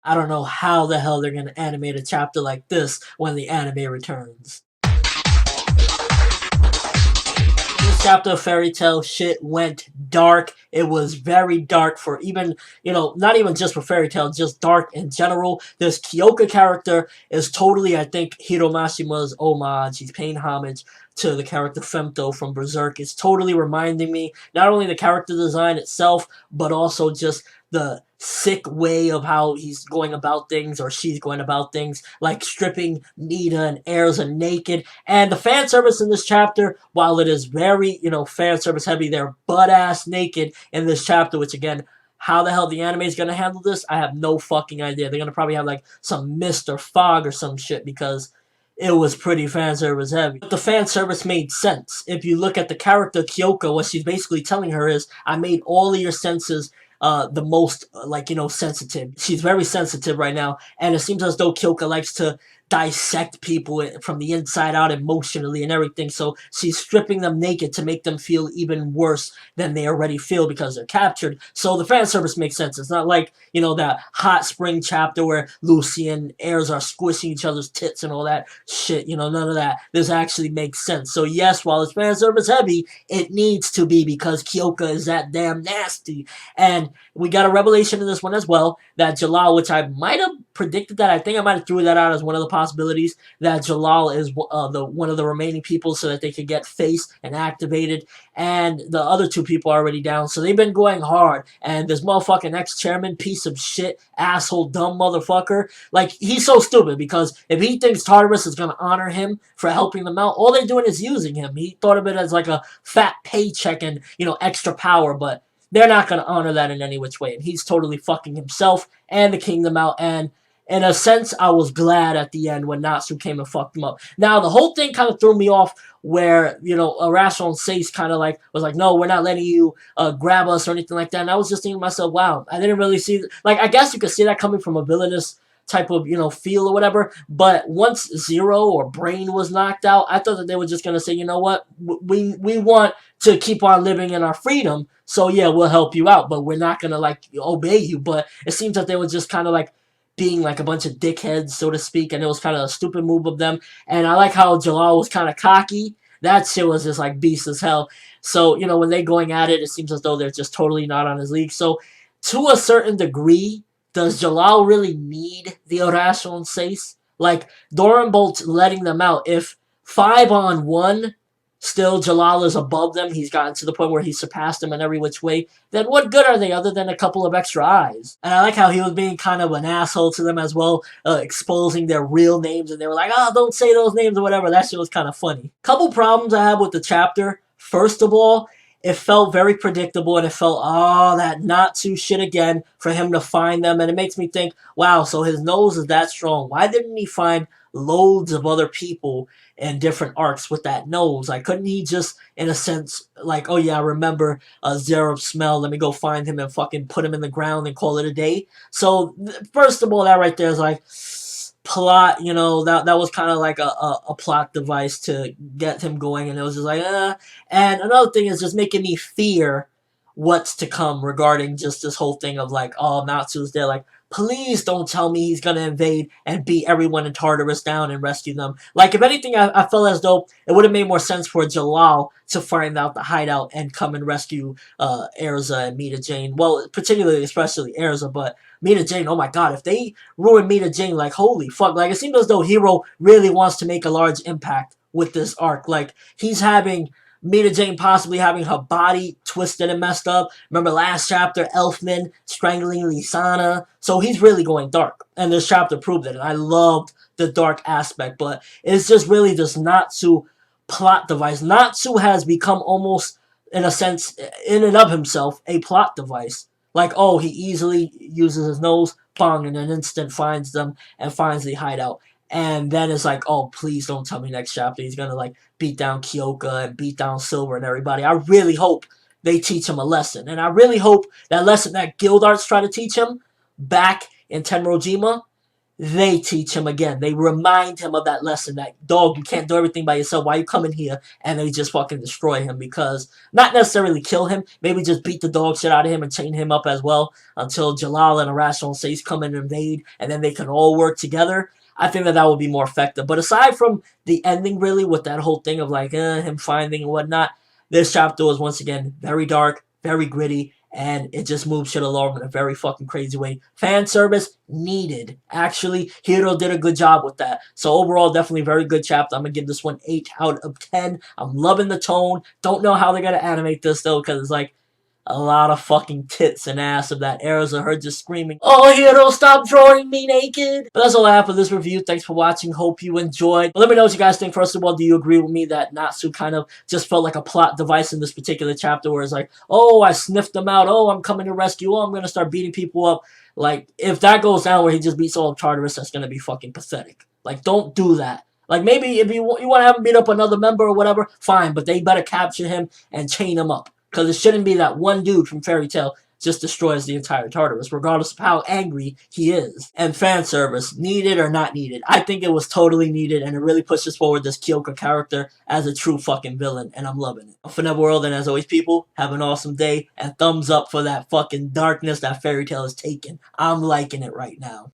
I don't know how the hell they're gonna animate a chapter like this when the anime returns. This chapter of Fairy Tail shit went dark. It was very dark for even, not even just for Fairy Tail, just dark in general. This Kyouka character is totally, I think, Hiromashima's homage. He's paying homage to the character Femto from Berserk. It's totally reminding me, not only the character design itself, but also just the sick way of how he's going about things, or she's going about things, like stripping Nita and Erza naked. And the fan service in this chapter, while it is very, fan service heavy, they're butt ass naked in this chapter, which again, how the hell the anime is going to handle this, I have no fucking idea. They're going to probably have like some mist or fog or some shit, because it was pretty fan service heavy. But the fan service made sense. If you look at the character Kyouka, what she's basically telling her is, I made all of your senses the most, sensitive. She's very sensitive right now, and it seems as though Kyouka likes to dissect people from the inside out emotionally and everything, so she's stripping them naked to make them feel even worse than they already feel because they're captured. So the fan service makes sense. It's not like, that hot spring chapter where Lucy and Airs are squishing each other's tits and all that shit, none of that. This actually makes sense. So yes, while it's fan service heavy, it needs to be, because Kyouka is that damn nasty. And we got a revelation in this one as well, that Jellal, which I might have predicted that, I think I might have threw that out as one of the possibilities, that Jellal is one of the remaining people so that they could get faced and activated, and the other two people are already down, so they've been going hard. And this motherfucking ex-chairman, piece of shit, asshole, dumb motherfucker, like, he's so stupid, because if he thinks Tartarus is going to honor him for helping them out, all they're doing is using him. He thought of it as like a fat paycheck and, extra power, but they're not going to honor that in any which way, and he's totally fucking himself and the kingdom out. And in a sense, I was glad at the end when Natsu came and fucked him up. Now, the whole thing kind of threw me off, where, Oracion and Seis kind of was like, no, we're not letting you grab us or anything like that. And I was just thinking to myself, wow, I didn't really see, I guess you could see that coming from a villainous type of, feel or whatever. But once Zero or Brain was knocked out, I thought that they were just going to say, you know what, we want to keep on living in our freedom, so yeah, we'll help you out, but we're not going to, obey you. But it seems that they were just kind of, being like a bunch of dickheads, so to speak, and it was kind of a stupid move of them. And I like how Jellal was kind of cocky. That shit was just beast as hell. So, when they're going at it, it seems as though they're just totally not on his league. So, to a certain degree, does Jellal really need the Oracion Seis? Doran Bolt's letting them out. If 5-on-1, still Jellal is above them, he's gotten to the point where he surpassed them in every which way, then what good are they other than a couple of extra eyes? And I like how he was being kind of an asshole to them as well, exposing their real names, and they were like, oh, don't say those names or whatever. That shit was kind of funny. Couple problems I have with the chapter. First of all, it felt very predictable, and it felt, that Natsu shit again for him to find them. And it makes me think, wow, so his nose is that strong. Why didn't he find loads of other people in different arcs with that nose? Couldn't he just, in a sense, oh yeah, I remember Zerub's smell, let me go find him and fucking put him in the ground and call it a day? So, first of all, that right there is plot, that was kind of a plot device to get him going, and it was just And another thing is just making me fear what's to come regarding just this whole thing of Natsu's there, please don't tell me he's gonna invade and beat everyone in Tartarus down and rescue them. If anything, I felt as though it would have made more sense for Jellal to find out the hideout and come and rescue Erza and Mita Jane. Well, particularly, especially Erza, but Mita Jane, oh my god, if they ruin Mita Jane, holy fuck. It seems as though Hiro really wants to make a large impact with this arc. He's having Mita Jane possibly having her body twisted and messed up. Remember last chapter, Elfman strangling Lisana. So he's really going dark. And this chapter proved it. And I loved the dark aspect. But it's just really this Natsu plot device. Natsu has become almost, in a sense, in and of himself, a plot device. He easily uses his nose, bong, in an instant finds them and finds the hideout. And then it's oh, please don't tell me next chapter he's gonna beat down Kyouka and beat down Silver and everybody. I really hope they teach him a lesson. And I really hope that lesson that Guild Arts try to teach him back in Tenrojima, they teach him again. They remind him of that lesson that, dog, you can't do everything by yourself. Why you coming here? And they just fucking destroy him because, not necessarily kill him, maybe just beat the dog shit out of him and chain him up as well until Jellal and Oracion and Seis come and invade and then they can all work together. I think that would be more effective. But aside from the ending, really, with that whole thing of like him finding and whatnot, this chapter was once again very dark, very gritty, and it just moves shit along in a very fucking crazy way. Fan service needed. Actually, Hiro did a good job with that. So overall, definitely very good chapter. I'm going to give this one 8 out of 10. I'm loving the tone. Don't know how they're going to animate this, though, because it's like a lot of fucking tits and ass of that eras of her just screaming, "Oh, Hiro, stop drawing me naked!" But that's all I have for this review. Thanks for watching. Hope you enjoyed. But let me know what you guys think. First of all, do you agree with me that Natsu kind of just felt like a plot device in this particular chapter where it's like, oh, I sniffed them out. Oh, I'm coming to rescue. Oh, I'm going to start beating people up. Like, if that goes down where he just beats all of Tartarus, that's going to be fucking pathetic. Like, don't do that. Like, maybe if you want to have him beat up another member or whatever, fine. But they better capture him and chain him up. Because it shouldn't be that one dude from Fairy Tail just destroys the entire Tartarus, regardless of how angry he is. And fan service, needed or not needed, I think it was totally needed, and it really pushes forward this Kyouka character as a true fucking villain, and I'm loving it. ForneverWorld, and as always, people, have an awesome day, and thumbs up for that fucking darkness that Fairy Tail is taking. I'm liking it right now.